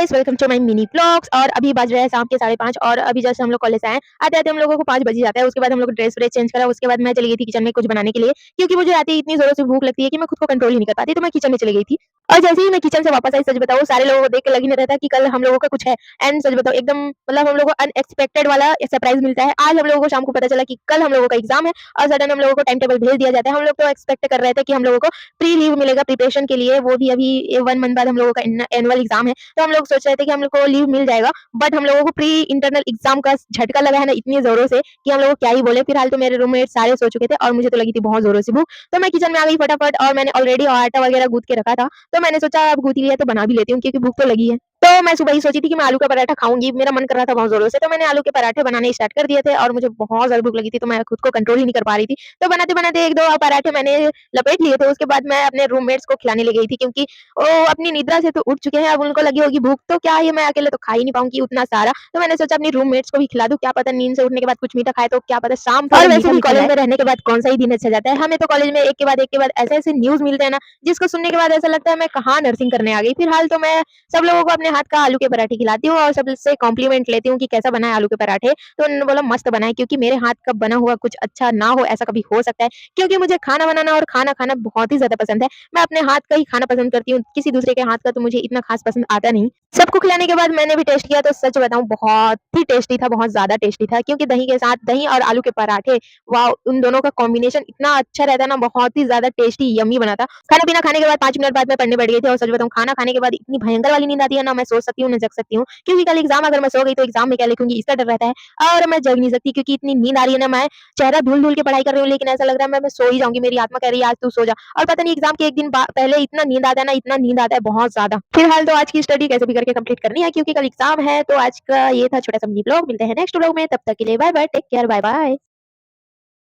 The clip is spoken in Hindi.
Guys, welcome to my mini vlogs. और अभी बज रहे हैं शाम के 5:30 और अभी जस्ट हम लोग कॉलेज से आए हैं। आते-आते हम लोगों को 5 बज ही जाता है। उसके बाद हम लोग ड्रेस व्रेस चेंज करा, उसके बाद मैं चली गई थी किचन में कुछ बनाने के लिए, क्योंकि मुझे आते ही इतनी ज़ोरों से भूख लगती है कि मैं खुद को कंट्रोल ही नहीं कर पाती, तो मैं किचन में चली गई थी। और जैसे ही मैं किचन से वापस आई, सच बताऊँ सारे लोगों को देख के लग ही नहीं रहा था कि कल हम लोगों का कुछ है। एंड सच बताऊँ एकदम मतलब हम लोगों को अनएक्सपेक्टेड वाला सरप्राइज़ मिलता है। आज हम लोगों को शाम को पता चला कि कल हम लोगों का एग्ज़ाम है और सडन हम लोगों को टाइम टेबल भेज दिया जाता है। हम लोग तो एक्सपेक्ट कर रहे थे कि हम लोगों को प्री लीव मिलेगा प्रिपरेशन के लिए, वो भी अभी 1 मंथ बाद हम लोगों का एनुअल एग्ज़ाम है। तो हम लोग सोच रहे थे कि हम लोग को लीव मिल जाएगा, बट हम लोगों को प्री इंटरनल एग्जाम का झटका लगा है ना इतनी जोरों से कि हम लोग को क्या ही बोले। फिलहाल तो मेरे रूममेट सारे सो चुके थे और मुझे तो लगी थी बहुत जोरों से भूख, तो मैं किचन में आ गई फटाफट और मैंने ऑलरेडी आटा वगैरह गूंथ के रखा था, तो मैंने सोचा अब गूंथ ही लिया तो बना भी लेती हूँ क्योंकि भूख तो लगी है। तो मैं सुबह ही सोची थी कि मैं आलू का पराठा खाऊंगी, मेरा मन कर रहा था बहुत जोरों से, तो मैंने आलू के पराठे बनाने स्टार्ट कर दिए थे और मुझे बहुत ज्यादा भूख लगी थी, तो मैं खुद को कंट्रोल ही नहीं कर पा रही थी। तो बनाते बनाते एक दो पराठे मैंने लपेट लिए थे, उसके बाद मैं अपने रूममेट्स को खिलाने लग गई थी क्योंकि वो अपनी निद्रा से तो उठ चुके हैं, अब उनको लगी होगी भूख, तो क्या ये मैं अकेले तो खा ही नहीं पाऊँगी उतना सारा। तो मैंने सोचा अपनी रूममेट्स को भी खिला दूँ, क्या पता नींद से उठने के बाद कुछ मीठा खाए तो क्या पता शाम और वैसे भी कॉलेज में रहने के बाद कौन-सा ही दिन अच्छा जाता है। हमें तो कॉलेज में एक के बाद ऐसे-ऐसे न्यूज़ मिलते हैं ना, जिसको सुनने के बाद ऐसा लगता है मैं कहाँ नर्सिंग करने आ गई। फिलहाल तो मैं सब लोगों को अपने हाथ का आलू के पराठे खिलाती हूँ और सबसे कॉम्प्लीमेंट लेती हूँ कि कैसा बना है आलू के पराठे, तो उन्होंने बोला मस्त बना है, क्योंकि मेरे हाथ का बना हुआ कुछ अच्छा ना हो ऐसा कभी हो सकता है, क्योंकि मुझे खाना बनाना और खाना खाना बहुत ही ज़्यादा पसंद है। मैं अपने हाथ का ही खाना पसंद करती हूँ, किसी दूसरे के हाथ का तो मुझे इतना ख़ास पसंद आता नहीं। सबको खिलाने के बाद मैंने भी टेस्ट किया तो सच बताऊँ बहुत ही टेस्टी था, बहुत ज़्यादा टेस्टी था, क्योंकि दही के साथ दही और आलू के पराठे, वाओ! उन दोनों का कॉम्बिनेशन इतना अच्छा रहता है ना, बहुत ही ज़्यादा टेस्टी यम्मी बना था। खाना-पीना खाने के बाद 5 मिनट बाद मैं पढ़ने बैठ गई थी और सच बताऊँ खाना खाने के बाद इतनी भयंकर वाली नींद आती है ना, मैं सो सकती हूँ, ना जग सकती हूँ, क्योंकि कल एग्ज़ाम अगर मैं सो गई तो एग्ज़ाम में क्या लिखूँगी इसका डर रहता है और मैं जग नहीं सकती क्योंकि इतनी नींद आ रही है ना, मैं चेहरा धुल-धुल के पढ़ाई कर रही हूँ, लेकिन ऐसा लग रहा है मैं सो ही जाऊँगी, मेरी आत्मा कह रही है आज तू सो जा। और पता नहीं एग्ज़ाम के 1 दिन पहले इतना नींद आता है ना, इतना नींद आता है बहुत ज़्यादा। फिलहाल तो आज की स्टडी कैसे भी करके कंप्लीट करनी है क्योंकि कल एग्ज़ाम है, तो आज का ये था छोटा-सा मिनी ब्लॉग। मिलते हैं नेक्स्ट व्लॉग में, तब तक के लिए बाय-बाय, टेक केयर, बाय-बाय।